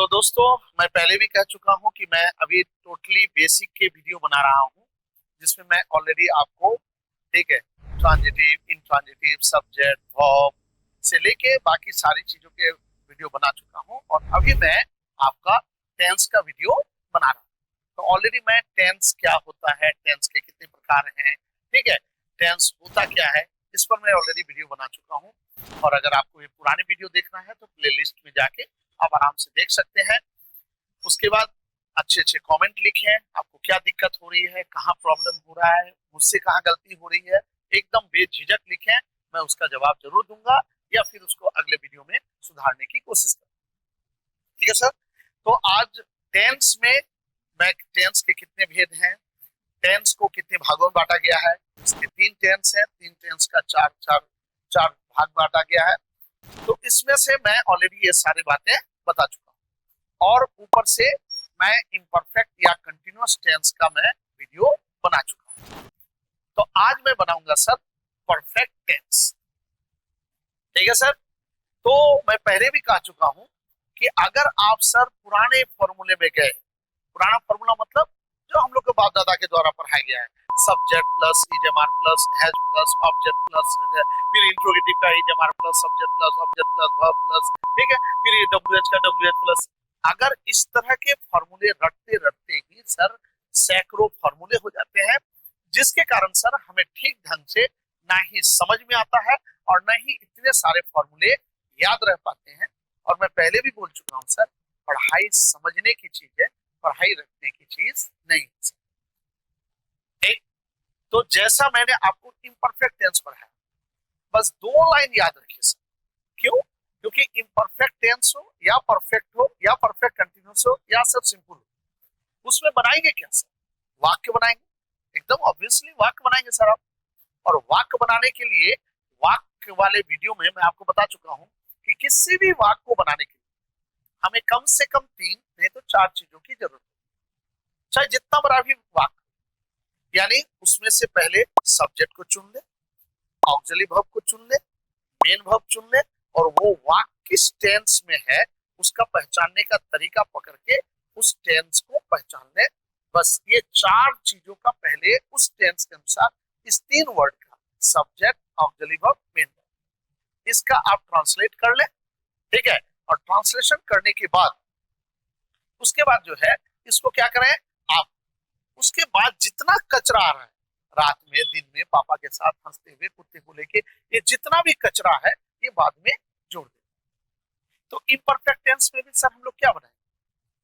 तो दोस्तों, मैं पहले भी कह चुका हूं कि मैं अभी टोटली बेसिक के वीडियो बना रहा हूं, जिसमें मैं ऑलरेडी आपको, ठीक है, ट्रांजिटिव, इंट्रांजिटिव, सब्जेक्ट, वर्ब से लेके बाकी सारी चीजों के वीडियो बना चुका हूं। और अभी मैं आपका टेंस का वीडियो बना रहा हूं। तो ऑलरेडी मैं टेंस क्या होता है, टेंस के कितने प्रकार हैं, ठीक है, टेंस होता क्या है, इस पर मैं ऑलरेडी वीडियो बना चुका हूं। और अगर आपको ये पुराने वीडियो देखना है तो प्लेलिस्ट में जाके आप आराम से देख सकते हैं। उसके बाद अच्छे अच्छे कमेंट लिखें, आपको क्या दिक्कत हो रही है, कहाँ प्रॉब्लम हो रहा है, मुझसे कहाँ गलती हो रही है, एकदम बेझिझक लिखें। मैं उसका जवाब जरूर दूंगा या फिर उसको अगले वीडियो में सुधारने की कोशिश करूंगा। ठीक है सर। तो आज टेंस में मैं टेंस के कितने भेद हैं, टेंस को कितने भागों में बांटा गया है, इसके तीन टेंस है, तीन टेंस का चार चार चार भाग बांटा गया है। तो इसमें से मैं ऑलरेडी ये सारी बातें बता चुका हूँ। और ऊपर से मैं इम्परफेक्ट या कंटिन्यूअस टेंस का मैं वीडियो बना चुका हूँ। तो आज मैं बनाऊंगा सर परफेक्ट टेंस। ठीक है सर। तो मैं पहले भी कह चुका हूं कि अगर आप सर पुराने फॉर्मूले में गए, पुराना फॉर्मूला मतलब जो हम लोग के बाप दादा के द्वारा पढ़ाया गया है, subject plus is am are plus has plus object plus, फिर इंट्रोगेटिव का is am are plus subject plus object plus verb plus, ठीक है, फिर ये डब्ल्यूएच का डब्ल्यूएच प्लस। अगर इस तरह के फॉर्मूले रटते रटते ही सर सैकड़ों फॉर्मूले हो जाते हैं, जिसके कारण सर हमें ठीक ढंग से ना ही समझ में आता है और ना ही इतने सारे फॉर्मूले याद रह पाते हैं। और मैं पहले भी बोल चुका हूं सर, पढ़ाई समझने की चीज है, पढ़ाई रखने की चीज नहीं है। एक, तो जैसा मैंने आपको इम्परफेक्ट टेंस पढ़ाया, बस दो लाइन याद रखिए सर। क्यों? क्योंकि इम्परफेक्ट टेंस हो या परफेक्ट हो या परफेक्ट कंटिन्यूअस हो या सब सिंपल हो, उसमें बनाएंगे क्या सर? वाक्य बनाएंगे, एकदम ऑब्वियसली वाक्य बनाएंगे सर आप। और वाक्य बनाने के लिए वाक्य वाले वीडियो में मैं आपको बता चुका हूं कि किसी भी वाक्य को बनाने के लिए हमें कम से कम तीन नहीं तो चार चीजों की जरूरत है, चाहे जितना बड़ा भी वाक्य। यानी उसमें से पहले सब्जेक्ट को चुन ले, ऑक्सिलरी वर्ब को चुन ले, मेन वर्ब चुन ले, और वो वाक्य किस टेंस में है उसका पहचानने का तरीका पकड़ के उस टेंस को पहचान ले। बस ये चार चीजों का पहले उस टेंस के अनुसार इस तीन वर्ड का subject, auxiliary verb, main verb, इसका आप ट्रांसलेट कर ले। ठीक है। और ट्रांसलेशन करने के बाद उसके बाद जो है इसको क्या करें आप, उसके बाद जितना कचरा आ रहा है रात में दिन में पापा के साथ हंसते हुए कुत्ते को लेके, ये जितना भी कचरा है ये बाद में जोड़ दे। तो इम्परफेक्ट टेंस में भी सर हम लोग क्या बनाएंगे,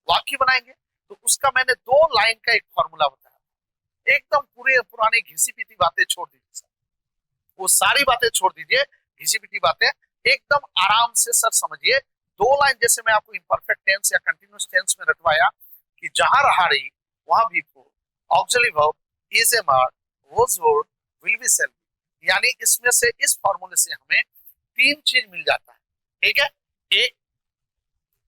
वाक्य बनाएंगे। तो उसका मैंने दो लाइन का एक फॉर्मूला बताया, एकदम पूरे पुराने घिसी पीटी बातें छोड़ दीजिए सर, वो सारी बातें छोड़ दीजिए, घिसी पीटी बातें एकदम आराम से सर समझिए। दो लाइन जैसे मैं आपको इम्परफेक्ट टेंस या कंटिन्यूअस टेंस में रटवाया कि जहां रहा रही वहां भी auxiliary verb, is am are, was were, will be shall, यानी इसमें से इस फॉर्मूले से हमें तीन चीज मिल जाता है। ठीक है। एक,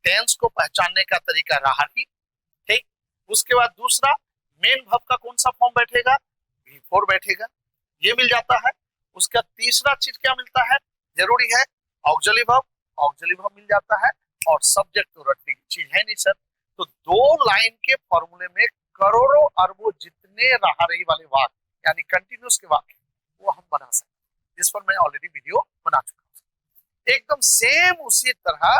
टेंस को पहचानने का तरीका रहा ही, ठीक। उसके बाद दूसरा, मेन वर्ब का कौन सा फॉर्म बैठेगा, वी फोर बैठेगा, ये मिल जाता है। उसका तीसरा चीज क्या मिलता है, जरूरी है ऑक्सिलरी वर्ब, ऑक्सिलरी वर्ब मिल जाता है। और सब्जेक्ट तो रटने की चीज है नहीं सर। तो दो लाइन के फॉर्मूले में करोड़ों अरबों जितने रहा रही वाले वाक्य यानी कंटिन्यूअस के वाक्य वो हम बना सकते हैं, जिस पर मैं ऑलरेडी वीडियो बना चुका हूं। एकदम सेम उसी तरह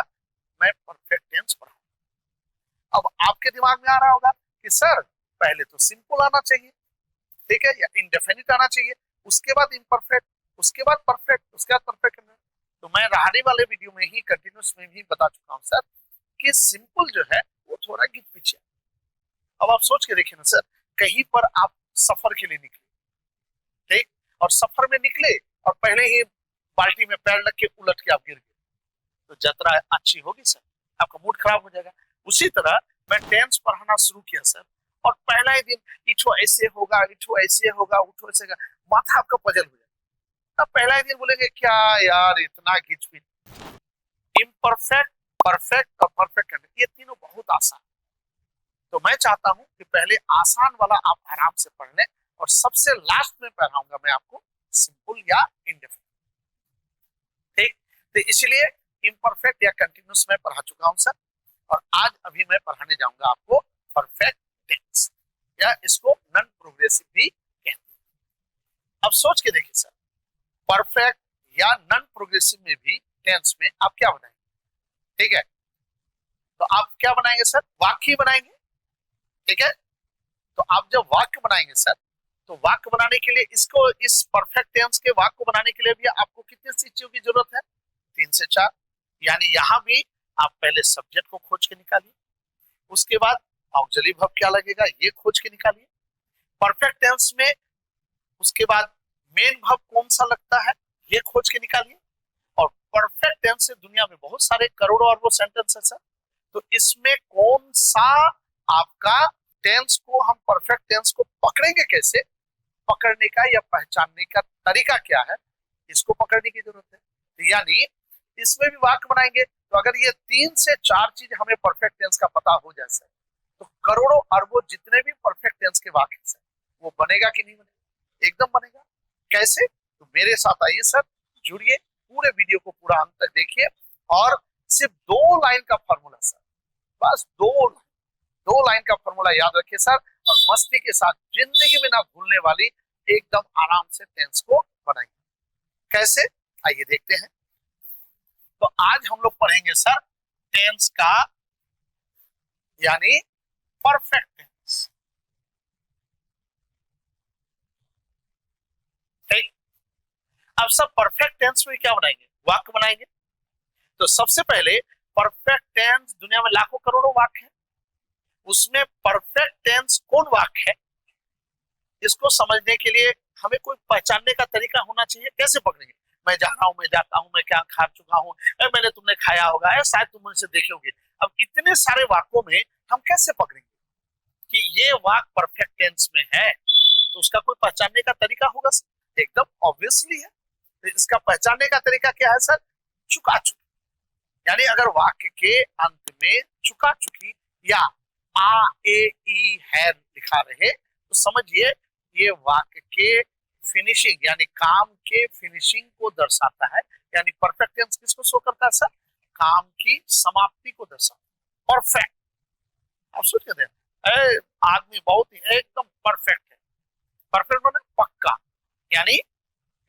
मैं परफेक्ट टेंस पढ़ाऊंगा। अब आपके दिमाग में आ रहा होगा कि सर पहले तो सिंपल आना चाहिए, ठीक है, या इंडेफिनिट आना चाहिए, उसके बाद इम्परफेक्ट, उसके बाद परफेक्ट, उसके बाद परफेक्ट। तो मैं रहने वाले वीडियो में ही कंटिन्यूअस में भी बता चुका हूं सर कि सिंपल जो है वो थोड़ा गिर पीछे। अब आप सोच के देखिए ना सर, कहीं पर आप सफर के लिए निकले, ठीक, और सफर में निकले और पहले ही बाल्टी में पैर लग के उलट के आप गिर गए, तो यात्रा अच्छी होगी सर, आपका मूड खराब हो जाएगा। उसी तरह मैं टेंस पढ़ाना शुरू किया सर, और पहला ही दिन इठो ऐसे होगा, इठो ऐसे होगा, उठो ऐसे होगा, माथा आपका पजल हो जाएगा। तब पहला ही दिन बोलेंगे क्या यार इतना घिचपिच। इम्परफेक्ट, परफेक्ट और परफेक्ट ये तीनों बहुत आसान। तो मैं चाहता हूं कि पहले आसान वाला आप आराम से पढ़ लें और सबसे लास्ट में पढ़ाऊंगा मैं आपको सिंपल या इंडेफिनिट। ठीक। तो इसलिए इम्परफेक्ट या कंटिन्यूअस में पढ़ा चुका हूं सर। और आज अभी मैं पढ़ाने जाऊंगा आपको परफेक्ट टेंस, या इसको नॉन प्रोग्रेसिव भी कहते हैं। अब सोच के देखिए सर, परफेक्ट या नॉन प्रोग्रेसिव में भी टेंस में आप क्या बनाएंगे? ठीक है, तो आप क्या बनाएंगे सर? वाक्य बनाएंगे। ठीक है, तो आप जब वाक्य बनाएंगे सर, तो वाक्य बनाने के लिए इसको, इस परफेक्ट टेंस के वाक्य को बनाने के लिए भी आपको कितनी सी चीजों की जरूरत है? 3 से 4। यानी यहां भी आप पहले सब्जेक्ट को खोज के निकालिए, उसके बाद ऑक्सिलरी वर्ब क्या लगेगा ये खोज के निकालिए, परफेक्ट टेंस में उसके बाद मेन वर्ब कौन सा लगता है ये खोज के निकालिए। और परफेक्ट टेंस से दुनिया में बहुत सारे करोड़ों अरबों सेंटेंस है सर, तो इसमें कौन सा आपका टेंस को हम परफेक्ट टेंस को पकड़ेंगे कैसे, पकड़ने का या पहचानने का तरीका क्या है, इसको पकड़ने की जरूरत है। तो यानी इसमें भी वाक्य बनाएंगे, तो अगर ये 3 से 4 चीज हमें परफेक्ट टेंस का पता हो जाए सर, तो करोड़ों अरबों जितने भी परफेक्ट टेंस के वाक्य सर, वो बनेगा कि नहीं बनेगा? एकदम बनेगा। कैसे? तो मेरे साथ आइए सर, जुड़िए, पूरे वीडियो को पूरा अंत तक देखिए, और सिर्फ 2 लाइन का फॉर्मूला सर, बस 2 लाइन का फॉर्मूला याद रखिए सर, और मस्ती के साथ जिंदगी में ना भूलने वाली एकदम आराम से टेंस को बनाइए। कैसे? आइए देखते हैं। तो आज हम लोग पढ़ेंगे सर टेंस का, यानी परफेक्ट टेंस। ठीक, अब सब परफेक्ट टेंस में क्या बनाएंगे? वाक्य बनाएंगे। तो सबसे पहले परफेक्ट टेंस, दुनिया में लाखों करोड़ों वाक्य है, उसमें परफेक्ट टेंस कौन वाक्य है, इसको समझने के लिए हमें कोई पहचानने का तरीका होना चाहिए। कैसे पकड़ेंगे? मैं जा रहा हूं, मैं जाता हूं, मैं क्या खा चुका हूं, मैंने तुमने खाया होगा, शायद तुम मुझसे देखे होगे। अब इतने सारे वाक्यों में हम कैसे पकड़ेंगे कि ये वाक्य परफेक्ट टेंस में है? तो उसका कोई पहचानने का तरीका होगा सर? एकदम ऑब्वियसली है। तो इसका पहचानने का तरीका क्या है सर? चुका चुकी। यानी अगर वाक्य के अंत में चुका चुकी या आ ए ई है लिखा रहे, तो समझिए ये वाक्य के फिनिशिंग, यानी काम के फिनिशिंग को दर्शाता है। यानी परफेक्ट टेंस किसको शो करता है सर? काम की समाप्ति को दर्शाता है। परफेक्ट, आप सोच के देखें, आदमी बहुत ही एकदम परफेक्ट है। परफेक्ट मतलब पक्का, यानी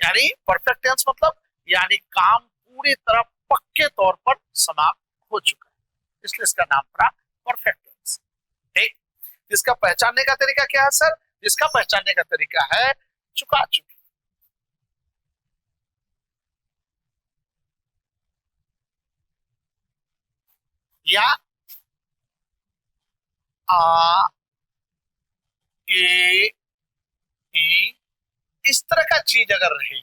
यानी परफेक्ट टेंस मतलब यानी काम पूरी तरह पक्के तौर पर समाप्त हो चुका है, इसलिए इसका नाम पड़ा परफेक्ट टेंस। ठीक, इसका पहचानने का तरीका क्या है सर? इसका पहचानने का तरीका है चुका चुकी। या आ ए ई, इस तरह का चीज अगर रही।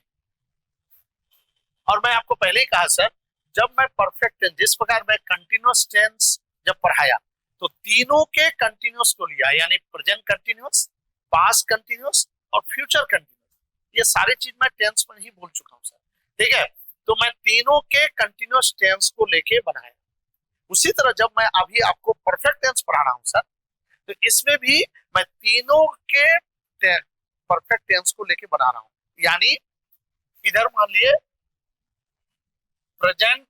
और मैं आपको पहले ही कहा सर, जब मैं परफेक्ट टेंस, जिस प्रकार मैं कंटिन्यूअस टेंस जब पढ़ाया, तो तीनों के कंटिन्यूअस को लिया, यानी प्रेजेंट कंटिन्यूअस, पास्ट कंटिन्यूअस और फ्यूचर कंटिन्यूअस। ये सारी चीज मैं टेंस में ही बोल चुका हूं सर। ठीक है, तो मैं तीनों के कंटिन्यूअस टेंस को लेके बनाया। उसी तरह जब मैं अभी आपको परफेक्ट टेंस पढ़ा रहा हूं सर, तो इसमें भी मैं तीनों के परफेक्ट टेंस को लेके बना रहा हूं। यानी इधर मान लिए प्रेजेंट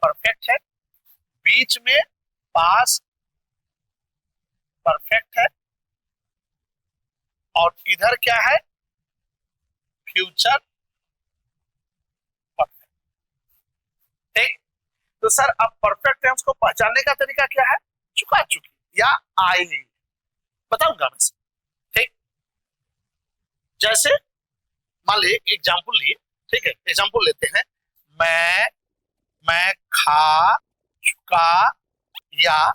परफेक्ट है, बीच में पास्ट परफेक्ट है, और इधर क्या है? Future perfect. ठीक, तो सर अब परफेक्ट टेंस को पहचानने का तरीका क्या है? चुका चुकी या आई, बताऊंगा मैं। ठीक, जैसे मान लीजिए एग्जाम्पल लिए, ठीक है, एग्जाम्पल लेते हैं। मैं खा चुका या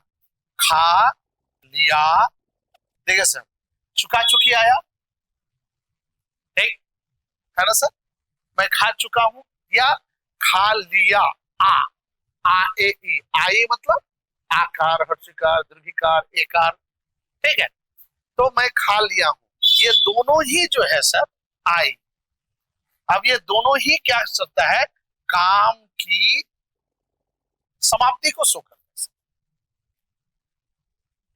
खा लिया। देखिए सर, चुका चुकी आया, ठीक है ना सर? मैं खा चुका हूं या खा लिया, आ ए ई, आई मतलब आकार, हर्षिकार, दीर्घिकार, एकार। ठीक है, तो मैं खा लिया हूं, ये दोनों ही जो है सर आई। अब ये दोनों ही क्या करता है? काम की समाप्ति को शो करता है।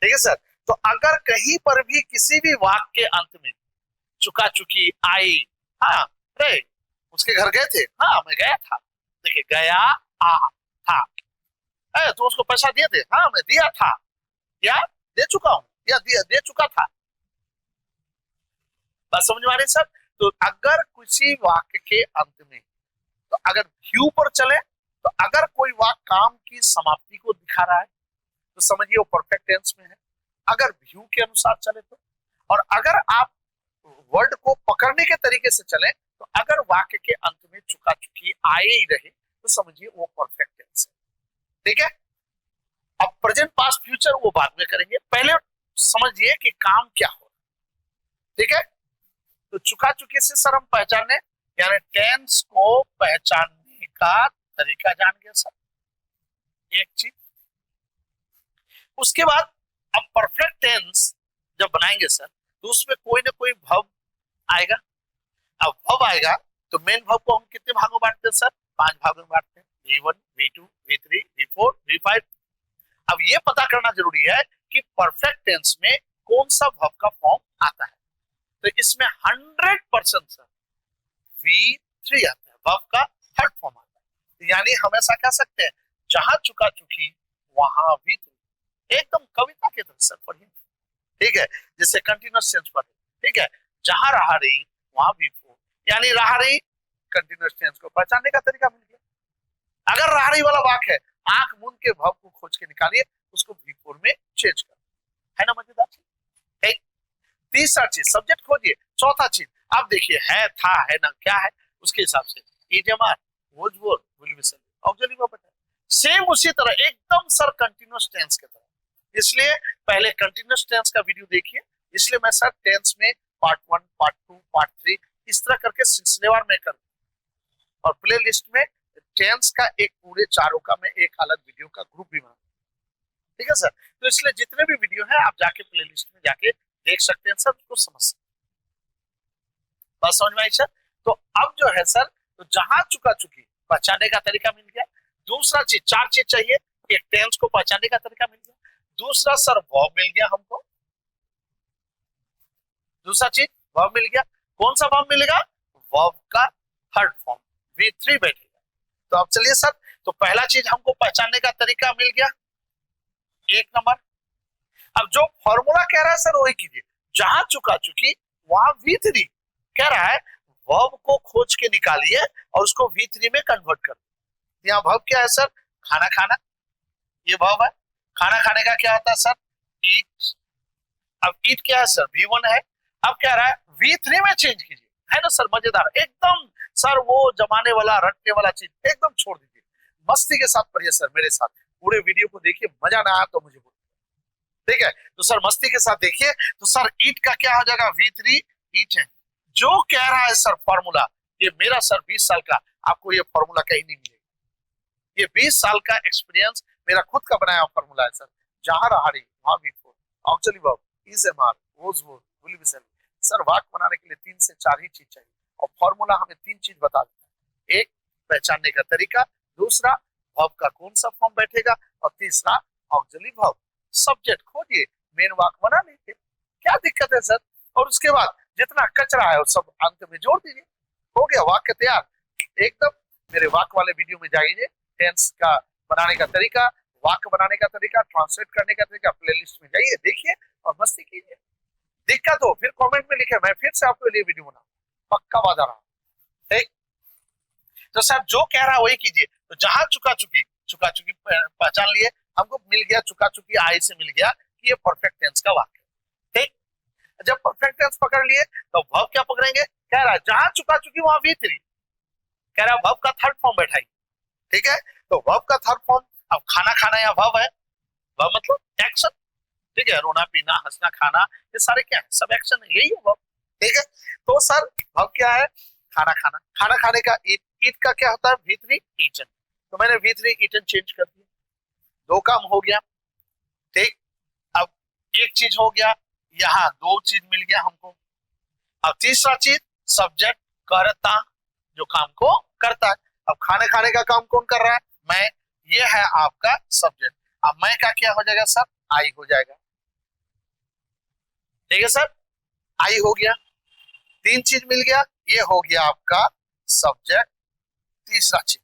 ठीक है सर, तो अगर कहीं पर भी किसी भी वाक्य के अंत में चुका चुकी आई, हाँ अरे उसके घर गए थे, हाँ मैं गया था, देखिए गया आ था, तो उसको पैसा दिए थे? हाँ मैं दिया था, या दे चुका हूं, या दे चुका था। बात समझ में आ रही सर? तो अगर किसी वाक्य के अंत में, तो अगर व्यू पर चले, तो अगर कोई वाक्य काम की समाप्ति को दिखा रहा है तो समझिए वो परफेक्ट टेंस में है, अगर व्यू के अनुसार चले तो, और अगर आप वर्ड को पकड़ने के तरीके से चले तो अगर वाक्य के अंत में चुका चुकी आए ही रहे तो समझिए वो परफेक्ट टेंस है। ठीक है, अब प्रेजेंट पास्ट फ्यूचर वो बाद में करेंगे, पहले समझिए कि काम क्या हो। ठीक है, तो चुका चुकी से सर हम पहचानने, यानी टेंस को पहचानने का तरीका जान गए सर, एक चीज। उसके बाद अब परफेक्ट टेंस जब बनाएंगे सर तो उसमें कोई ना कोई भव आएगा। अब भव आएगा तो मेन भव को हम कितने भागों में बांटते हैं सर? 5 भागों में बांटते हैं, V1, V2, V3, V4, V5। अब ये पता करना जरूरी है कि परफेक्ट टेंस में कौन सा भव का फॉर्म आता है। तो इसमें 100% सर V3 आता है, भव का थर्ड फॉर्म आता है। यानी हम ऐसा कह सकते हैं जहां चुका चुकी वहां V3, एकदम कविता के तरह सर पढ़िए। ठीक है, जैसे कंटिन्यूअस टेंस पढ़े, ठीक है, जहां रहा रही वहां V4, यानी रहा रही कंटिन्यूअस टेंस को पहचानने का तरीका मिल गया। अगर रहा रही वाला वाक्य है, आंख मूंद के भव को खोज के निकालिए, उसको V4 में चेंज कर, है ना मजेदार चीज। एक तीसरा चीज सब्जेक्ट खोजिए। चौथा चीज आप देखिए, है, था, है ना, क्या है, उसके हिसाब से idiom was were will be said auxiliary verb है। सेम उसी तरह एकदम सर कंटिन्यूअस टेंस के तरह। इसलिए पहले कंटिन्यूअस टेंस का वीडियो देखिए, इसलिए मैं सर टेंस में पार्ट 1, पार्ट 2, पार्ट 3 इस तरह करके सिलसिलेवार में कर, और प्ले लिस्ट में टेंस का एक पूरे चारों का मैं एक अलग वीडियो का ग्रुप भी बना। ठीक है सर, तो इसलिए जितने भी वीडियो है आप जाके प्ले लिस्ट में जाके देख सकते हैं सर, उसको समझ सकते हैं। बस समझ में आई सर? तो अब जो है सर, तो जहां चुका चुकी पहचानने का तरीका मिल गया। दूसरा चीज, 4 चीज चाहिए, एक टेंस को पहचानने का तरीका मिल गया, दूसरा सर वर्ब मिल गया हमको, दूसरा चीज वर्ब मिल गया। कौन सा वर्ब मिलेगा? वर्ब का थर्ड फॉर्म V3 बैठेगा। तो अब चलिए सर, तो पहला चीज हमको पहचानने का तरीका मिल गया, 1 नंबर। अब जो फॉर्मूला कह रहा है सर वही कीजिए, जहां चुका चुकी वहां V3 कह रहा है, वर्ब को खोज के निकालिए और उसको V3 में कन्वर्ट कर। यहाँ वर्ब क्या है सर? खाना खाना, ये वर्ब है। खाना खाने का क्या होता है सर? ईट। अब ईट क्या है सर? V1 है। अब कह रहा है V3 में चेंज कीजिए, है ना सर? मजेदार एकदम सर, वो जमाने वाला रटने वाला चीज एकदम छोड़ दीजिए, मस्ती के साथ पढ़िए सर मेरे साथ, पूरे वीडियो को देखिए, मजा ना आया तो मुझे बोलिए। ठीक है, तो सर मस्ती के साथ देखिए। तो सर ईट का क्या हो जाएगा? V3 ईट है। जो कह रहा है सर फॉर्मूला, ये मेरा सर 20 साल का, आपको ये फॉर्मूला कहीं नहीं मिलेगा। ये 20 साल का एक्सपीरियंस, मेरा खुद का बनाया फॉर्मूला है सर। जहां रहा रही वहां V4, auxiliary verb, is am are, was were, will be shall. Sir वाक्य बनाने के लिए 3 से 4 ही चीज चाहिए, और फॉर्मूला हमें 3 चीज बता देता है। एक, पहचानने का तरीका, दूसरा वर्ब का कौन सा फॉर्म बैठेगा, और तीसरा ऑक्सिलरी वर्ब। सब्जेक्ट खोजिए, मेन वाक्य बना लीजिए, क्या दिक्कत है सर? और उसके बाद जितना कचरा है वो सब अंत में जोड़ दीजिए, हो गया वाक्य तैयार एकदम। मेरे वाक्य वाले वीडियो में जाइए, टेंस का बनाने का तरीका, वाक्य बनाने का तरीका, ट्रांसलेट करने का तरीका, प्लेलिस्ट में जाइए, देखिए और मस्ती कीजिए। दिक्कत हो फिर कमेंट में लिखे, मैं फिर से आपके लिए वीडियो बनाऊं, पक्का वादा रहा। ठीक, तो सर जो कह रहा है वही कीजिए। तो जहां चुका चुकी पहचान लिए, हमको मिल गया चुका चुकी आई से मिल गया कि ये परफेक्ट टेंस का वाक्य। ठीक, जब परफेक्ट टेंस पकड़ लिए तो वर्ब क्या पकड़ेंगे? कह रहा है जहां चुका चुकी वहां V3, कह रहा है वर्ब का थर्ड फॉर्म बैठाई। ठीक है, तो वर्ब का थर्ड फॉर्म, अब खाना खाना या वर्ब है, वर्ब मतलब एक्शन। ठीक है, रोना पीना हंसना खाना, ये सारे क्या है? सब एक्शन है, यही है वर्ब। ठीक है, तो सर वर्ब क्या है? खाना खाना। खाना खाने का ईट का क्या होता है? V3 eaten. तो मैंने V3 ईटन चेंज कर दिया, 2 काम हो गया। ठीक, अब एक चीज हो गया, यहाँ 2 चीज मिल गया हमको। अब तीसरा चीज, सब्जेक्ट करता, जो काम को करता है। अब खाने खाने का काम कौन कर रहा है? मैं, ये है आपका सब्जेक्ट। अब मैं का क्या हो जाएगा सर? आई हो जाएगा। ठीक है सर, आई हो गया, 3 चीज मिल गया, ये हो गया आपका सब्जेक्ट, तीसरा चीज।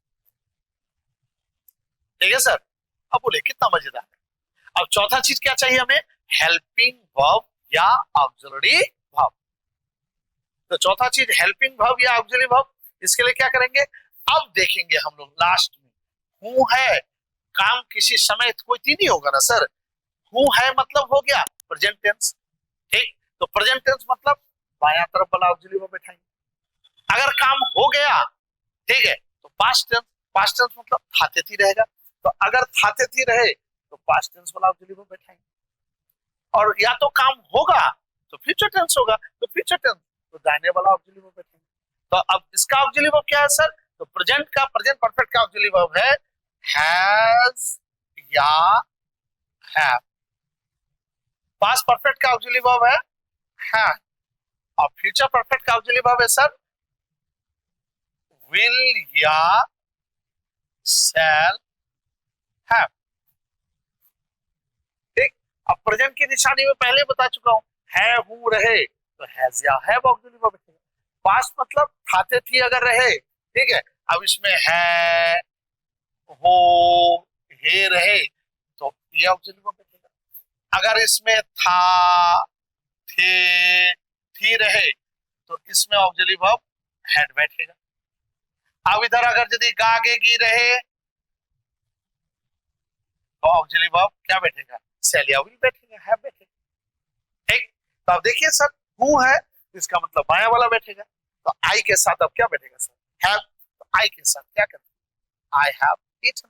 ठीक है सर, अब बोले कितना मजेदार है। अब चौथा चीज क्या चाहिए हमें, हेल्पिंग वर्ब या ऑक्सिलरी वर्ब। तो चौथा चीज हेल्पिंग वर्ब या ऑक्सिलरी वर्ब, इसके लिए क्या करेंगे, अब देखेंगे हम लोग लास्ट में। हूं है काम किसी समय कोई तीन ही होगा ना सर, हूं है मतलब हो गया प्रेजेंट टेंस, ठीक। तो प्रेजेंट टेंस मतलब बायां तरफ वाला ऑक्सिलरी वर्ब बैठाएंगे। अगर काम हो गया, ठीक है, तो पास्ट टेंस, पास्ट टेंस मतलब थाते थी रहेगा। तो अगर थाते थी रहे तो पास्ट टेंस वाला ऑक्सिलरी वर्ब बैठाएंगे। और या तो काम होगा तो फ्यूचर टेंस होगा, तो फ्यूचर टेंस तो दाहिने वाला ऑक्सिलरी वर्ब बैठेगा। तो अब इसका ऑक्सिलरी वर्ब क्या है सर, तो प्रेजेंट का, प्रेजेंट परफेक्ट का ऑक्सिलरी वर्ब है हैज या हैव। पास्ट परफेक्ट का ऑक्सिलरी वर्ब है हैव। और फ्यूचर परफेक्ट का ऑक्सिलरी वर्ब है सर विल या शैल हैव, ठीक। अब प्रेजेंट की निशानी में पहले बता चुका हूं, है हूं रहे तो हैज या हैव ऑक्सिलरी वर्ब बैठेगा। पास्ट मतलब थाते थी अगर रहे, ठीक है। अब इसमें है हो हे रहे तो ये ऑक्सिलरी वर्ब बैठेगा। अगर इसमें था थे थी रहे तो इसमें ऑक्सिलरी वर्ब हैड बैठेगा। अब इधर अगर यदि गागेगी रहे तो ऑक्सिलरी वर्ब क्या बैठेगा, शैल या विल बैठेगा, हैव बैठेगा, ठीक। तो अब देखिए सर हु है, इसका मतलब बाया वाला बैठेगा। तो आई के साथ अब क्या बैठेगा सर, हैव। तो आई के साथ क्या करते, आई हैव ईटन,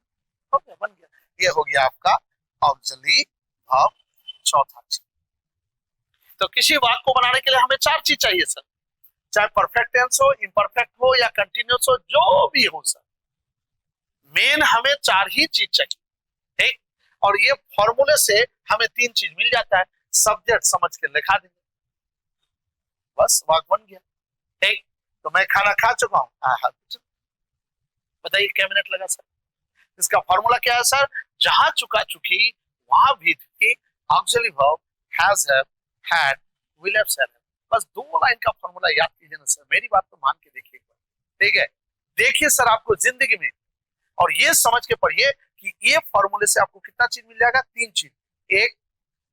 हो गया, बन गया। ये हो गया आपका ऑक्सिलरी वर्ब चौथा चीज। तो किसी वाक्य को बनाने के लिए हमें चार चीज चाहिए सर, चाहे परफेक्ट टेंस हो, इम्परफेक्ट हो या कंटिन्यूअस हो, जो भी हो सर, मेन हमें चार ही चीज चाहिए, ठीक। और ये फॉर्मूले से हमें तीन चीज मिल जाता है, सब्जेक्ट समझ के लिखा देंगे, बस वाक्य बन गया, ठीक। तो मैं खाना खा चुका हूं, बताइए क्या मिनट लगा सर। इसका फॉर्मूला क्या है सर, जहां चुका चुकी वहां भी थी, auxiliary verb has have had will have shall have. बस दो लाइन का फॉर्मूला याद कीजिए ना सर, मेरी बात तो मान के देखिए, ठीक है। देखिए सर आपको जिंदगी में, और ये समझ के पढ़िए कि ये फॉर्मूले से आपको कितना चीज मिल जाएगा, तीन चीज। एक,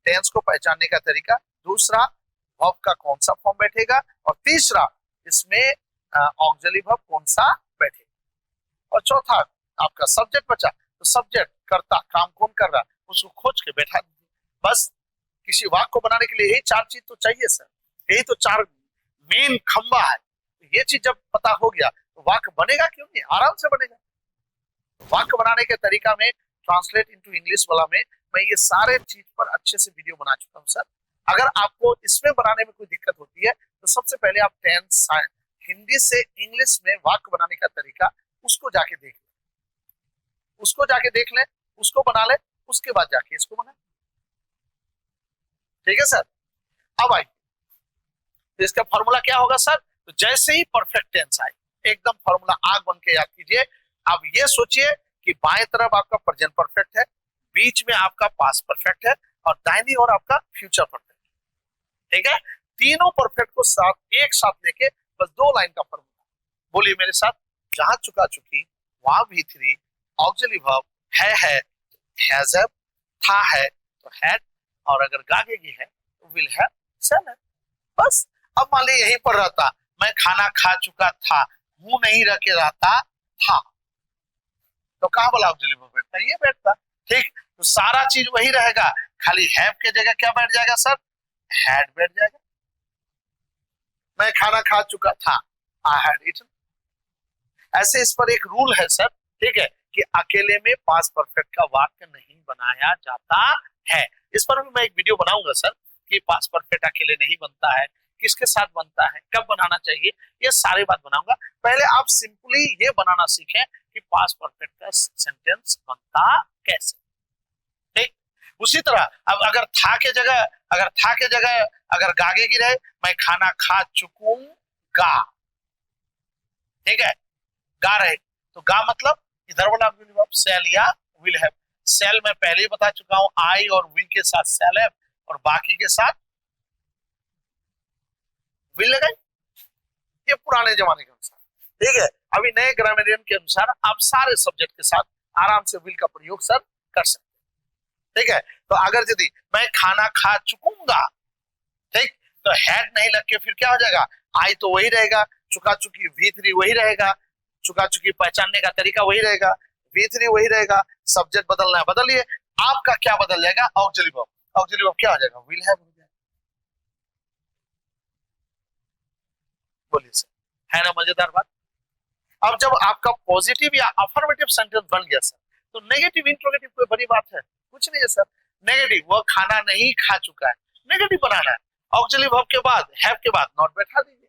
टेंस को पहचानने का तरीका, दूसरा वर्ब का कौन सा फॉर्म बैठेगा, और तीसरा इसमें ऑक्सिलरी वर्ब कौन सा बैठेगा, और चौथा आपका सब्जेक्ट बचा। तो सब्जेक्ट कर्ता, काम कौन कर रहा है उसको खोज के बैठा दीजिए, बस। किसी वाक्य को बनाने के लिए यही चार चीज तो चाहिए सर, यही तो चार मेन खंबा है। ये चीज जब पता हो गया तो वाक्य बनेगा क्यों नहीं, आराम से बनेगा। वाक्य बनाने के तरीका में ट्रांसलेट इनटू इंग्लिश वाला में मैं ये सारे चीज पर अच्छे से वीडियो बना चुका हूं सर। अगर आपको इसमें बनाने में कोई दिक्कत होती है तो सबसे पहले आप टेंस हिंदी से इंग्लिश में वाक्य बनाने का तरीका उसको जाके देख लें, उसको जाके देख लें, उसको बना ले, उसके बाद जाके इसको बना, ठीक है सर। अब आइए, तो इसका फॉर्मूला क्या होगा सर, तो जैसे ही परफेक्ट टेंस आए एकदम फॉर्मूला आग बन के याद कीजिए। अब ये सोचिए कि बाएं तरफ आपका प्रेजेंट परफेक्ट है, बीच में आपका पास्ट परफेक्ट है, और दाहिनी ओर आपका फ्यूचर परफेक्ट, ठीक है। तीनों परफेक्ट को साथ एक साथ लेके बस दो लाइन का फॉर्मूला बोलिए मेरे साथ, जहां चुका चुकी वहां भी थी, ऑक्सिलरी वर्ब है हैज हैव, था है तो हैड, और अगर गागेगी है तो विल हैव शैल हैव, बस। अब मान लीजिए यहीं पर रहता, मैं खाना खा चुका था, मुंह नहीं रखे रहता था, तो कहां वाला ऑक्सिलरी वर्ब बैठता, ये बैठता, ठीक। तो सारा चीज वही रहेगा, खाली हैव के जगह क्या बैठ जाएगा सर, हैड बैठ जाएगा। मैं खाना खा चुका था, आई हैड ईटन। ऐसे इस पर एक रूल है सर, ठीक है, कि अकेले में पास्ट परफेक्ट का वाक्य नहीं बनाया जाता है। इस पर भी मैं एक वीडियो बनाऊंगा सर, कि पास्ट परफेक्ट अकेले नहीं बनता है, किसके साथ बनता है, कब बनाना चाहिए, ये सारी बात बनाऊंगा। पहले आप सिंपली ये बनाना सीखें कि पास्ट परफेक्ट का सेंटेंस बनता कैसे, ठीक। उसी तरह अब अगर था के जगह अगर गागेगी रहे, मैं खाना खा चुकूंगा, ठीक है, गा रहे तो गा मतलब इधर वाला वर्ब शैल या विल हैव। शैल मैं पहले ही बता चुका हूं, आई और विल के साथ शैल हैव और बाकी के साथ विल लगाई, ये पुराने जमाने के अनुसार, ठीक है। अभी नए ग्रामेरियन के अनुसार आप सारे सब्जेक्ट के साथ आराम से विल का प्रयोग सर कर सकते। ठीक है, तो अगर यदि मैं खाना खा चुकूंगा, ठीक, तो हैड नहीं लग के फिर क्या हो जाएगा, आई तो वही रहेगा, चुका चुकी V3 वही रहेगा, चुका चुकी पहचानने का तरीका वही रहेगा, V3 वही रहेगा, सब्जेक्ट बदलना है बदलिए। आपका क्या बदल जाएगा, ऑक्सिलरी वर्ब। ऑक्सिलरी वर्ब क्या हो जाएगा, विल हैव हो जाएगा। बोलिए सर, है ना मजेदार बात। अब जब आपका पॉजिटिव या अफर्मेटिव सेंटेंस बन गया सर, तो नेगेटिव इंट्रोगेटिव कोई बड़ी बात है, कुछ नहीं है सर। नेगेटिव, वह खाना नहीं खा चुका है, नेगेटिव बनाना है, ऑक्सिलरी वर्ब के बाद हैव के बाद नॉट बैठा दीजिए।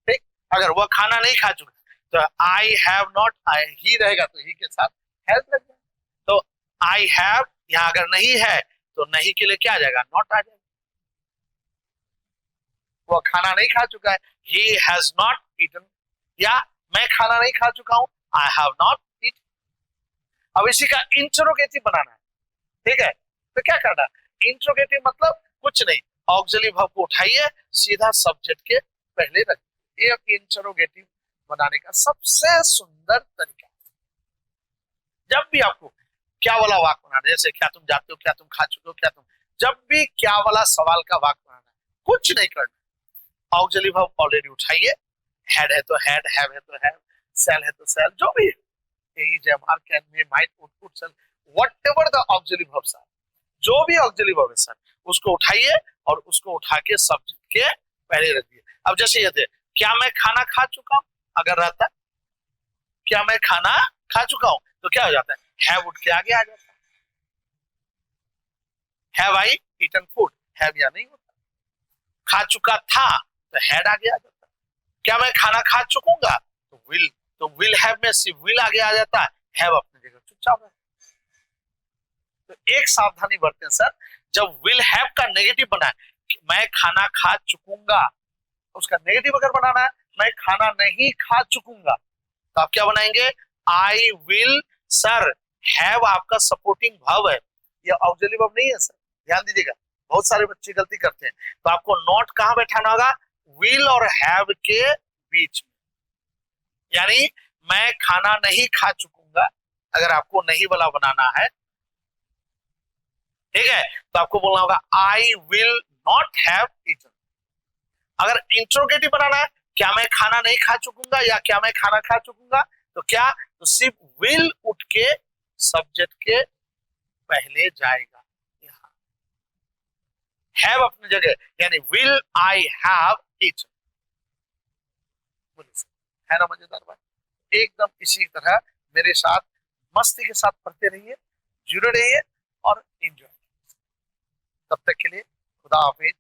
ठीक, अगर वह खाना नहीं खा चुका तो आई हैव नॉट, आई ही रहेगा तो ही के साथ हैव लग जाएगा। तो आई हैव यहां अगर नहीं है तो नहीं के लिए क्या आ जाएगा, नॉट आ जाएगा। वह खाना नहीं खा चुका है, ही हैज नॉट ईटन, या मैं खाना नहीं खा चुका हूं, आई हैव नॉट ईटन। अब इसी का इंटरोगेटिव बनाना है, ठीक है, तो क्या करना है, इंटरोगेटिव मतलब कुछ नहीं, ऑक्सिलरी वर्ब को उठाइए, सीधा सब्जेक्ट के पहले रखिए। ये इंटरोगेटिव बनाने का सबसे सुंदर तरीका। जब भी आपको क्या वाला वाक्य बनाना है, जैसे क्या तुम जानते हो, क्या तुम खा चुके हो, क्या तुम, जब भी क्या वाला सवाल का वाक्य बनाना है, कुछ नहीं करना, ऑक्सिलरी वर्ब ऑलरेडी उठाइए, हैड है तो हैड, हैव है तो हैव, सेल है तो सेल, जो भी है, जब are can may might could shall, whatever the auxiliary verbs are, जो भी ऑक्सिलरी वर्ब है सर, उसको उठाइए और उसको उठा के सब्जेक्ट के पहले रख दिए। अब जैसे ये थे, क्या मैं खाना खा चुका हूं, अगर रहता क्या मैं खाना खा चुका हूं, तो क्या हो जाता है, हैव उठ के आगे आ जाता है, have I eaten food, have या नहीं होता, खा चुका था तो हैड आगे आ जाता है, क्या मैं खाना खा चुकूंगा तो विल हैव में सिर्फ विल आगे आ जाता है, हैव अपनी जगह चुपचाप है। तो एक सावधानी बरतें सर, जब विल हैव का नेगेटिव बना है, मैं खाना खा चुकूंगा, उसका नेगेटिव अगर बनाना है, मैं खाना नहीं खा चुकूंगा, तो आप क्या बनाएंगे, आई विल। सर हैव आपका सपोर्टिंग वर्ब है, ये ऑक्सिलरी वर्ब नहीं है सर, ध्यान दीजिएगा, बहुत सारे बच्चे गलती करते हैं। तो आपको नॉट कहां बैठाना होगा, विल और हैव के बीच में, यानी मैं खाना नहीं खा चुकूंगा, अगर आपको नहीं वाला बनाना है, ठीक है, तो आपको बोलना होगा I will not have eaten. अगर इंट्रोगेटिव बनाना है, क्या मैं खाना नहीं खा चुकूंगा या क्या मैं खाना खा चुकूंगा, तो क्या, तो सिर्फ विल उठ के सब्जेक्ट के पहले जाएगा, यहां हैव अपनी जगह, यानी विल आई हैव ईटन। है ना मजेदार बात। एकदम इसी तरह मेरे साथ मस्ती के साथ पढ़ते रहिए, जुड़े रहिए और एंजॉय। तब तक के लिए खुदा हाफिज।